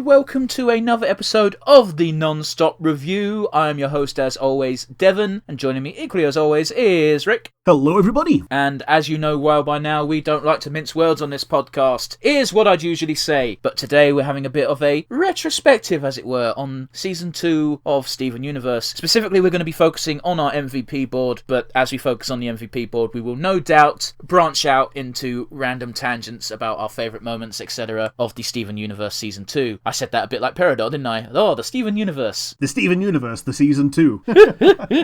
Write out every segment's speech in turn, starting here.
welcome to another episode of the Nonstop Review. I am your host, as always, Devon, and joining me equally as always is Rick. Hello, everybody. And as you know well by now, we don't like to mince words on this podcast. Here's what I'd usually say, but today we're having a bit of a retrospective, as it were, on Season 2 of Steven Universe. Specifically, we're going to be focusing on our MVP board, but as we focus on the MVP board, we will no doubt branch out into random tangents about our favourite moments, etc. of the Steven Universe Season 2. I said that a bit like Peridot, didn't I? Oh, the Steven Universe. The Steven Universe, the Season 2.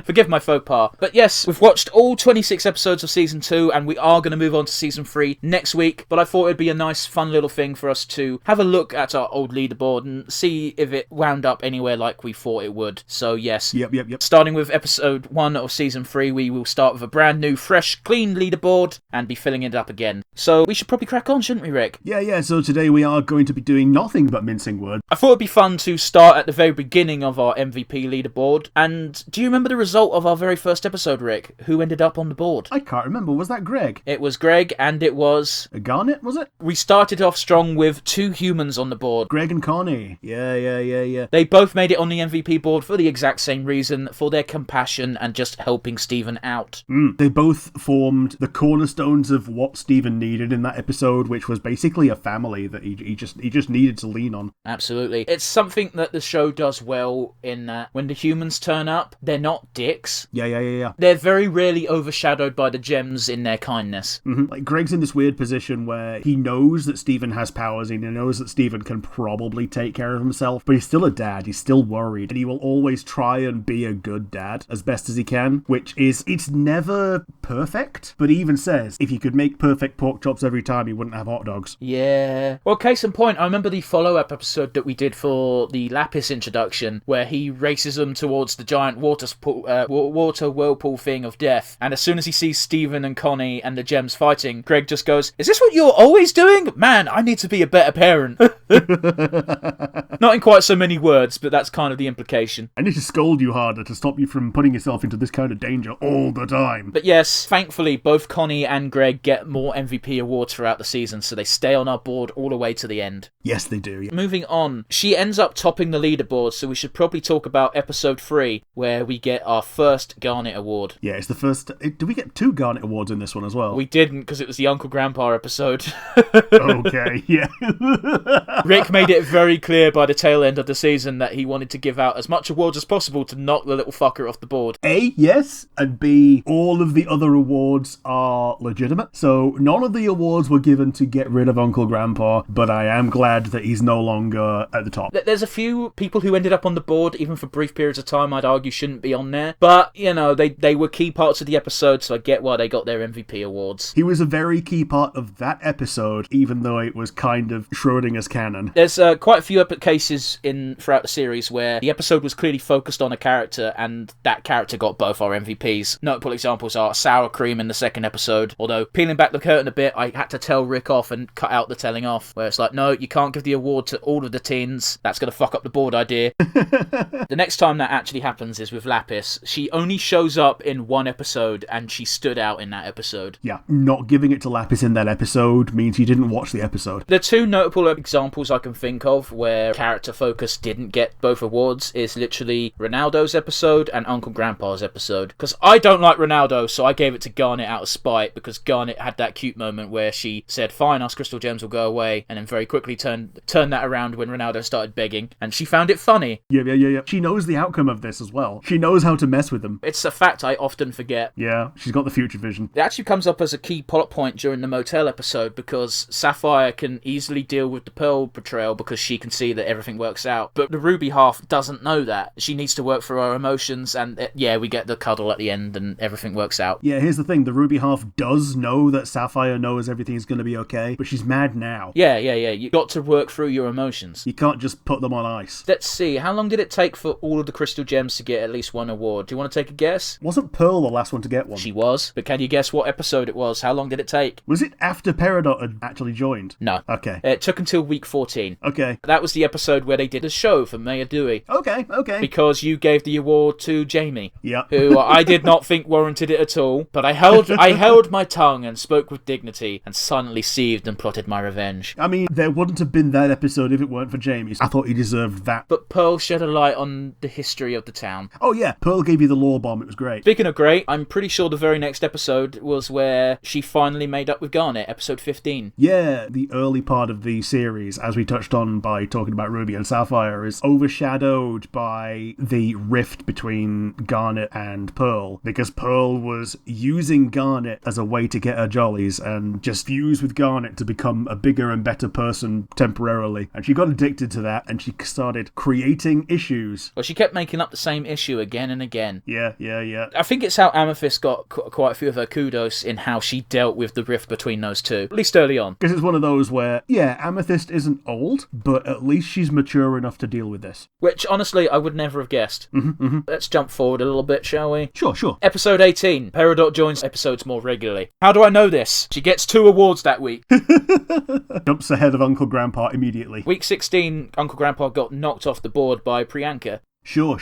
Forgive my faux pas. But yes, we've watched all 26 episodes of Season 2, and we are going to move on to Season 3 next week, but I thought it'd be a nice, fun little thing for us to have a look at our old leaderboard and see if it wound up anywhere like we thought it would. So yes, Yep. starting with Episode 1 of Season 3, we will start with a brand new, fresh, clean leaderboard and be filling it up again. So we should probably crack on, shouldn't we, Rick? Yeah, so today we are going to be doing nothing but mincing words. I thought it'd be fun to start at the very beginning of our MVP leaderboard. And do you remember the result of our very first episode, Rick? Who ended up on the board? I can't remember, was that Greg? It was Greg, and it was... Garnet, was it? We started off strong with 2 humans on the board. Greg and Connie. Yeah. They both made it on the MVP board for the exact same reason, for their compassion and just helping Steven out. They both formed the cornerstones of what Steven needed in that episode, which was basically a family that he just needed to lean on. Absolutely. It's something that the show does well in that when the humans turn up, they're not dicks. Yeah. They're very rarely overshadowed by the gems in their kindness. Like, Greg's in this weird position where he knows that Steven has powers and he knows that Steven can probably take care of himself, but he's still a dad, he's still worried, and he will always try and be a good dad as best as he can, which is, it's never perfect, but he even says if he could make perfect pork chops every time, he wouldn't have hot dogs. Yeah. Well, case in point, I remember the follow-up episode that we did for the Lapis introduction, where he races them towards the giant water whirlpool thing of death, and as soon as he sees Steven and Connie and the gems fighting, Greg just goes, "Is this what you're always doing? Man, I need to be a better parent." Not in quite so many words, but that's kind of the implication. I need to scold you harder to stop you from putting yourself into this kind of danger all the time. But yes, thankfully, both Connie and Greg get more MVP awards throughout the season, so they stay on our board all the way to the end. Yes, they do. Yeah. Moving on, she ends up topping the leaderboard, so we should probably talk about Episode 3, where we get our first Garnet Award. Yeah, it's the first... Did we get 2 Garnet Awards in this one as well? We didn't, because it was the Uncle Grandpa episode. Okay, yeah. Rick made it very clear by the tail end of the season that he wanted to give out as much awards as possible to knock the little fucker off the board. A, yes, and B, all of the other awards are legitimate. So none of the awards were given to get rid of Uncle Grandpa, but I am glad that he's no longer at the top. There's a few people who ended up on the board, even for brief periods of time, I'd argue shouldn't be on there. But, you know, they were key parts of the episode, so I get why they got their MVP awards. He was a very key part of that episode, even though it was kind of Schrodinger's canon. There's quite a few cases throughout the series where the episode was clearly focused on a character, and that character got both our MVPs. Notable examples are Sour Cream in the second episode, although peeling back the curtain a bit, I had to tell Rick off and cut out the telling off, where it's like, no, you can't give the award to all of the teens. That's going to fuck up the board idea. The next time that actually happens is with Lapis. She only shows up in one episode, and she stood out in that episode. Yeah, not giving it to Lapis in that episode means you didn't watch the episode. The 2 notable examples I can think of where character focus didn't get both awards is literally Ronaldo's episode and Uncle Grandpa's episode. Because I don't like Ronaldo, so I gave it to Garnet out of spite, because Garnet had that cute moment where she said, "Fine, us crystal gems will go away," and then very quickly turned that around when Ronaldo started begging, and she found it funny. Yeah. She knows the outcome of this as well. She knows how to mess with them. It's a fact I often forget. Yeah, she's got the future vision. It actually comes up as a key plot point during the motel episode, because Sapphire can easily deal with the Pearl betrayal because she can see that everything works out. But the Ruby half doesn't know that. She needs to work through her emotions, and we get the cuddle at the end and everything works out. Yeah, here's the thing. The Ruby half does know that Sapphire knows everything's going to be okay, but she's mad now. Yeah. You got to work through your emotions. You can't just put them on ice. Let's see. How long did it take for all of the crystal gems to get at least one award? Do you want to take a guess? Wasn't Pearl the last one to get one? She was. But can you guess what episode it was? How long did it take? Was it after Peridot had actually joined? No. Okay. It took until week 14. Okay. That was the episode where they did a show for Maya Dewey. Okay. Because you gave the award to Jamie. Yeah. Who I did not think warranted it at all, but I held my tongue and spoke with dignity and silently seethed and plotted my revenge. I mean, there wouldn't have been that episode if it weren't for Jamie. I thought he deserved that. But Pearl shed a light on the history of the town. Oh yeah, Pearl gave you the lore bomb. It was great. Speaking of great, I'm pretty sure the very next episode was where she finally made up with Garnet, episode 15. Yeah, the early part of the series, as we touched on by talking about Ruby and Sapphire, is overshadowed by the rift between Garnet and Pearl, because Pearl was using Garnet as a way to get her jollies and just fuse with Garnet to become a bigger and better person temporarily. And she got addicted to that, and she started creating issues. Well, she kept making up the same issue again and again. Yeah. I think it's how Amethyst got quite a few of her kudos in how she dealt with the rift between those two, at least early on. Because it's one of those where, yeah, Amethyst isn't old, but at least she's mature enough to deal with this. Which, honestly, I would never have guessed. Let's jump forward a little bit, shall we? Sure. Episode 18. Peridot joins episodes more regularly. How do I know this? She gets 2 awards that week. Jumps ahead of Uncle Grandpa immediately. Week 16, Uncle Grandpa got knocked off the board by Priyanka. Sure.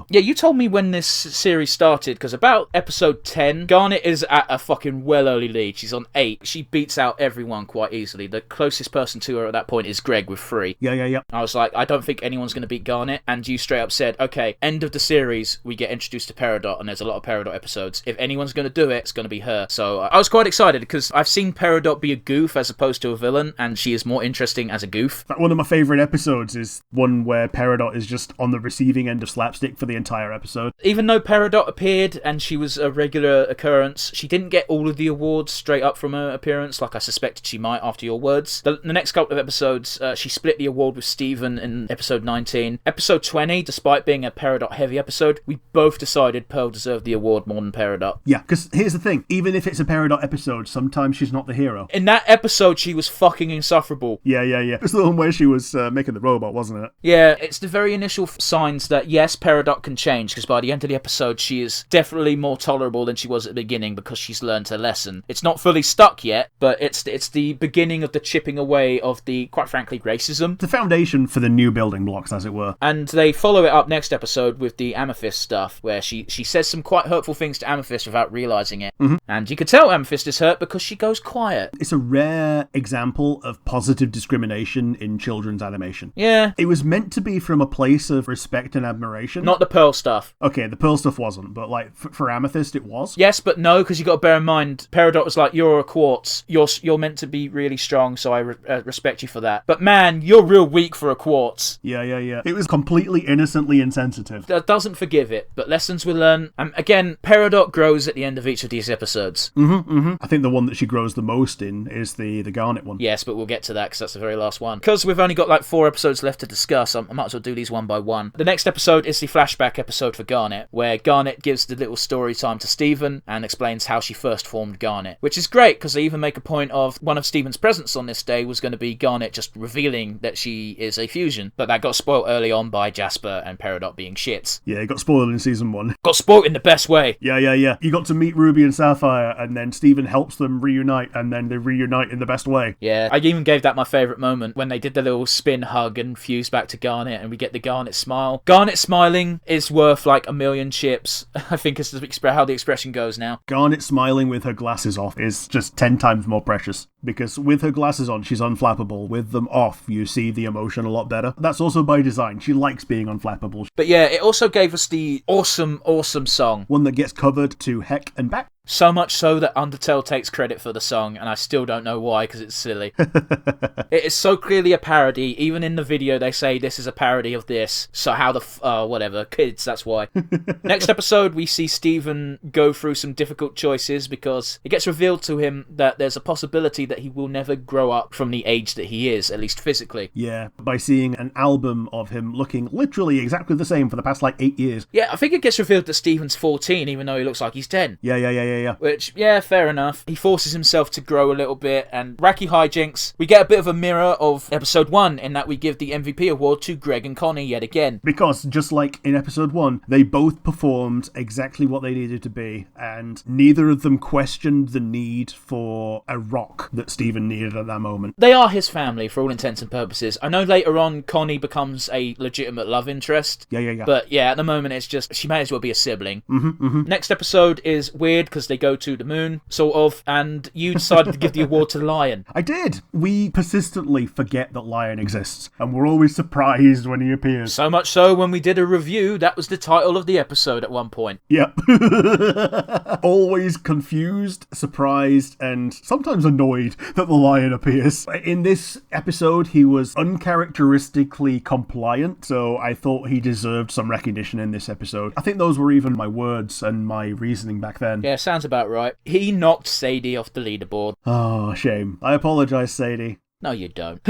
Yeah, you told me when this series started, because about episode 10, Garnet is at a fucking well early lead. She's on 8. She beats out everyone quite easily. The closest person to her at that point is Greg with 3. Yeah. I was like, I don't think anyone's going to beat Garnet. And you straight up said, okay, end of the series, we get introduced to Peridot, and there's a lot of Peridot episodes. If anyone's going to do it, it's going to be her. So I was quite excited, because I've seen Peridot be a goof as opposed to a villain, and she is more interesting as a goof. One of my favourite episodes is one where Peridot is just on the receiving end of slapstick for the entire episode. Even though Peridot appeared and she was a regular occurrence, she didn't get all of the awards straight up from her appearance, like I suspected she might after your words. The next couple of episodes, she split the award with Steven in episode 19. Episode 20, despite being a Peridot heavy episode, we both decided Pearl deserved the award more than Peridot. Yeah, because here's the thing, even if it's a Peridot episode, sometimes she's not the hero. In that episode, she was fucking insufferable. Yeah. It's the one where she was making the robot, wasn't it? Yeah, it's the very initial signs that, yes, Peridot can change, because by the end of the episode, she is definitely more tolerable than she was at the beginning, because she's learned her lesson. It's not fully stuck yet, but it's the beginning of the chipping away of the, quite frankly, racism. The foundation for the new building blocks, as it were. And they follow it up next episode with the Amethyst stuff, where she says some quite hurtful things to Amethyst without realising it. And you can tell Amethyst is hurt because she goes quiet. It's a rare example of positive discrimination in children's animation. Yeah. It was meant to be from a place of respect and admiration. Not the Pearl stuff. Okay, the Pearl stuff wasn't, but like for Amethyst it was. Yes, but no, because you got to bear in mind, Peridot was like, you're a quartz. You're meant to be really strong, so I respect you for that. But man, you're real weak for a quartz. Yeah. It was completely innocently insensitive. That doesn't forgive it, but lessons we learn. Again, Peridot grows at the end of each of these episodes. I think the one that she grows the most in is the Garnet one. Yes, but we'll get to that because that's the very last one. Because we've only got like 4 episodes left to discuss, I might as well do these one by one. The next episode is the flashback episode for Garnet, where Garnet gives the little story time to Steven and explains how she first formed Garnet, which is great because they even make a point of one of Steven's presents on this day was going to be Garnet just revealing that she is a fusion, but that got spoiled early on by Jasper and Peridot being shits. Yeah, it got spoiled in season 1. Got spoiled in the best way. Yeah. You got to meet Ruby and Sapphire, and then Steven helps them reunite, and then they reunite in the best way. Yeah, I even gave that my favourite moment when they did the little spin hug and fused back to Garnet, and we get the Garnet smile. Garnet smiling is worth like a million chips, I think is how the expression goes now. Garnet smiling with her glasses off is just 10 times more precious, because with her glasses on, she's unflappable. With them off, you see the emotion a lot better. That's also by design. She likes being unflappable. But yeah, it also gave us the awesome song. One that gets covered to heck and back. So much so that Undertale takes credit for the song, and I still don't know why, because it's silly. It is so clearly a parody. Even in the video, they say this is a parody of this. So how whatever. Kids, that's why. Next episode, we see Steven go through some difficult choices, because it gets revealed to him that there's a possibility that he will never grow up from the age that he is, at least physically. Yeah, by seeing an album of him looking literally exactly the same for the past, 8 years. Yeah, I think it gets revealed that Steven's 14, even though he looks like he's 10. Yeah. Which, yeah, fair enough. He forces himself to grow a little bit, and wacky hijinks. We get a bit of a mirror of episode 1 in that we give the MVP award to Greg and Connie yet again. Because, just like in episode 1, they both performed exactly what they needed to be, and neither of them questioned the need for a rock that Steven needed at that moment. They are his family, for all intents and purposes. I know later on Connie becomes a legitimate love interest. Yeah. But yeah, at the moment it's just, she may as well be a sibling. Next episode is weird, because they go to the moon, sort of, and you decided to give the award to the lion. I did. We persistently forget that Lion exists, and we're always surprised when he appears. So much so, when we did a review, that was the title of the episode at one point. Yep. Always confused, surprised, and sometimes annoyed that the lion appears. In this episode, he was uncharacteristically compliant, so I thought he deserved some recognition in this episode. I think those were even my words and my reasoning back then. Yeah, sounds about right. He knocked Sadie off the leaderboard. Oh, shame. I apologise, Sadie. No, you don't.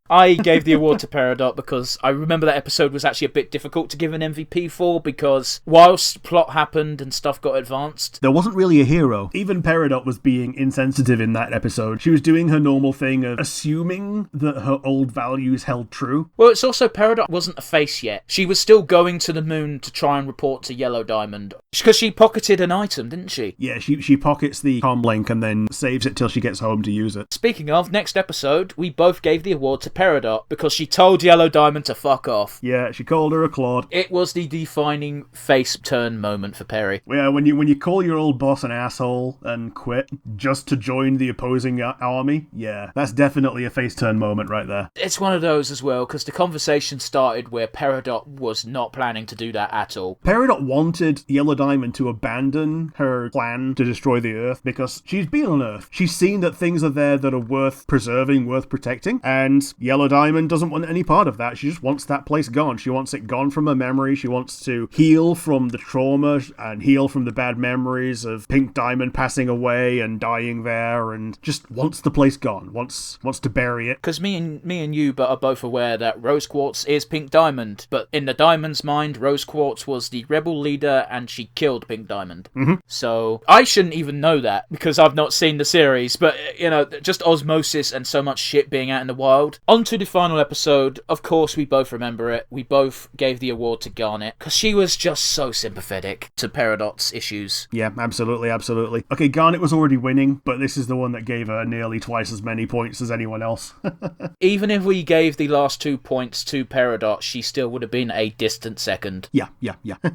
I gave the award to Peridot because I remember that episode was actually a bit difficult to give an MVP for, because whilst plot happened and stuff got advanced, there wasn't really a hero. Even Peridot was being insensitive in that episode. She was doing her normal thing of assuming that her old values held true. Well, it's also Peridot wasn't a face yet. She was still going to the moon to try and report to Yellow Diamond. Because she pocketed an item, didn't she? Yeah, she pockets the comm link and then saves it till she gets home to use it. Speaking of, next episode, we both gave the award to Peridot because she told Yellow Diamond to fuck off. Yeah, she called her a clod. It was the defining face turn moment for Perry. Yeah, when you call your old boss an asshole and quit just to join the opposing army, yeah, that's definitely a face turn moment right there. It's one of those as well, because the conversation started where Peridot was not planning to do that at all. Peridot wanted Yellow Diamond to abandon her plan to destroy the Earth because she's been on Earth. She's seen that things are there that are worth preserving, worth protecting, and Yellow Diamond doesn't want any part of that. She just wants that place gone. She wants it gone from her memory. She wants to heal from the trauma and heal from the bad memories of Pink Diamond passing away and dying there, and just wants the place gone. Wants to bury it. Because me and you are both aware that Rose Quartz is Pink Diamond, but in the Diamond's mind, Rose Quartz was the rebel leader and she killed Pink Diamond. Mm-hmm. So I shouldn't even know that because I've not seen the series, but you know, just osmosis and so much shit being out in the wild. On to the final episode. Of course, we both remember it. We both gave the award to Garnet because she was just so sympathetic to Peridot's issues. Yeah, absolutely. Okay, Garnet was already winning, but this is the one that gave her nearly twice as many points as anyone else. Even if we gave the last 2 points to Peridot, she still would have been a distant second. Yeah.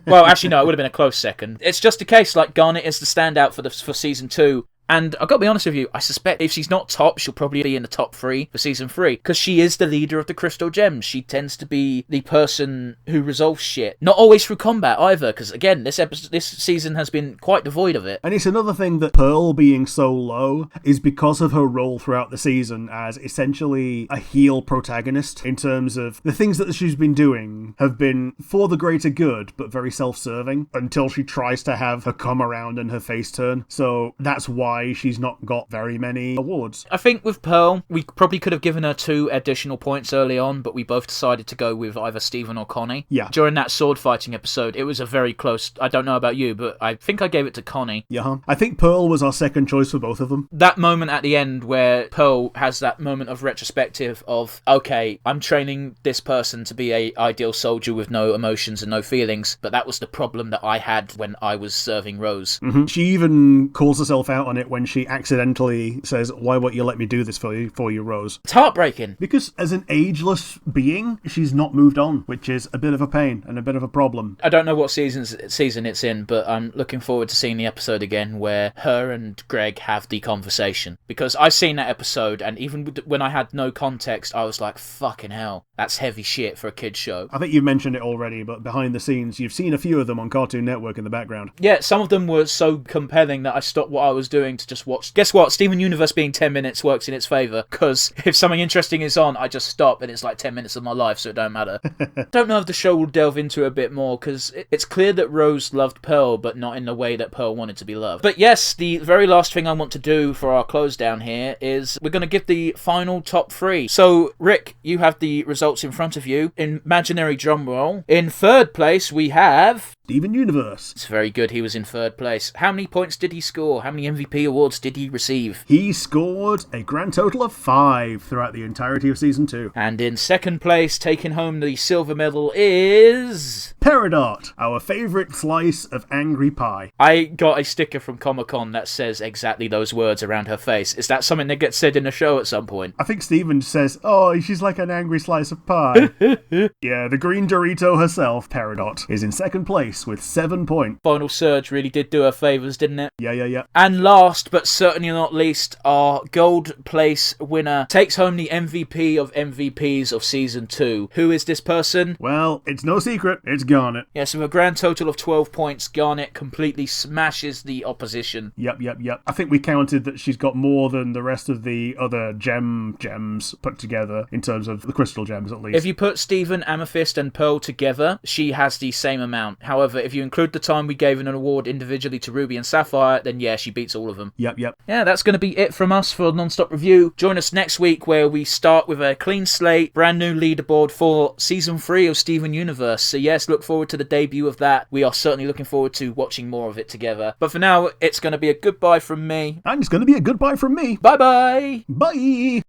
Well, actually, no, it would have been a close second. It's just a case like Garnet is the standout for season 2. And I've got to be honest with you, I suspect if she's not top, she'll probably be in the top 3 for season 3. Because she is the leader of the Crystal Gems. She tends to be the person who resolves shit. Not always through combat either, because again, this season has been quite devoid of it. And it's another thing that Pearl being so low is because of her role throughout the season as essentially a heel protagonist, in terms of the things that she's been doing have been for the greater good, but very self-serving, until she tries to have her come around and her face turn. So that's why she's not got very many awards. I think with Pearl, we probably could have given her 2 additional points early on, but we both decided to go with either Stephen or Connie. Yeah. During that sword fighting episode, it was a very close, I don't know about you, but I think I gave it to Connie. Yeah. I think Pearl was our second choice for both of them. That moment at the end where Pearl has that moment of retrospective of, okay, I'm training this person to be a ideal soldier with no emotions and no feelings, but that was the problem that I had when I was serving Rose. Mm-hmm. She even calls herself out on it when she accidentally says, "Why won't you let me do this for you, Rose?" It's heartbreaking. Because as an ageless being, she's not moved on, which is a bit of a pain and a bit of a problem. I don't know what season it's in, but I'm looking forward to seeing the episode again where her and Greg have the conversation. Because I've seen that episode, and even when I had no context, I was like, fucking hell, that's heavy shit for a kid's show. I think you've mentioned it already, but behind the scenes, you've seen a few of them on Cartoon Network in the background. Yeah, some of them were so compelling that I stopped what I was doing to just watch. Guess what? Steven Universe being 10 minutes works in its favour, because if something interesting is on, I just stop, and it's like 10 minutes of my life, so it don't matter. Don't know if the show will delve into it a bit more, because it's clear that Rose loved Pearl, but not in the way that Pearl wanted to be loved. But yes, the very last thing I want to do for our close down here is we're going to give the final top 3. So, Rick, you have the results in front of you. Imaginary drum roll. In third place, we have... Steven Universe. It's very good. He was in third place. How many points did he score? How many MVP awards did he receive? He scored a grand total of 5 throughout the entirety of Season 2. And in second place, taking home the silver medal is... Peridot, our favourite slice of angry pie. I got a sticker from Comic-Con that says exactly those words around her face. Is that something that gets said in the show at some point? I think Steven says, "Oh, she's like an angry slice of pie." Yeah, the green Dorito herself, Peridot, is in second place Nice with 7 points. Final Surge really did do her favours, didn't it? Yeah. And last, but certainly not least, our gold place winner takes home the MVP of MVPs of Season 2. Who is this person? Well, it's no secret. It's Garnet. Yes, with a grand total of 12 points, Garnet completely smashes the opposition. Yep. I think we counted that she's got more than the rest of the other gems put together in terms of the crystal gems, at least. If you put Stephen, Amethyst, and Pearl together, she has the same amount. However, if you include the time we gave an award individually to Ruby and Sapphire, then yeah, she beats all of them. Yep. Yeah, that's going to be it from us for Nonstop Review. Join us next week where we start with a clean slate, brand new leaderboard for Season 3 of Steven Universe. So yes, look forward to the debut of that. We are certainly looking forward to watching more of it together. But for now, it's going to be a goodbye from me. And it's going to be a goodbye from me. Bye-bye! Bye!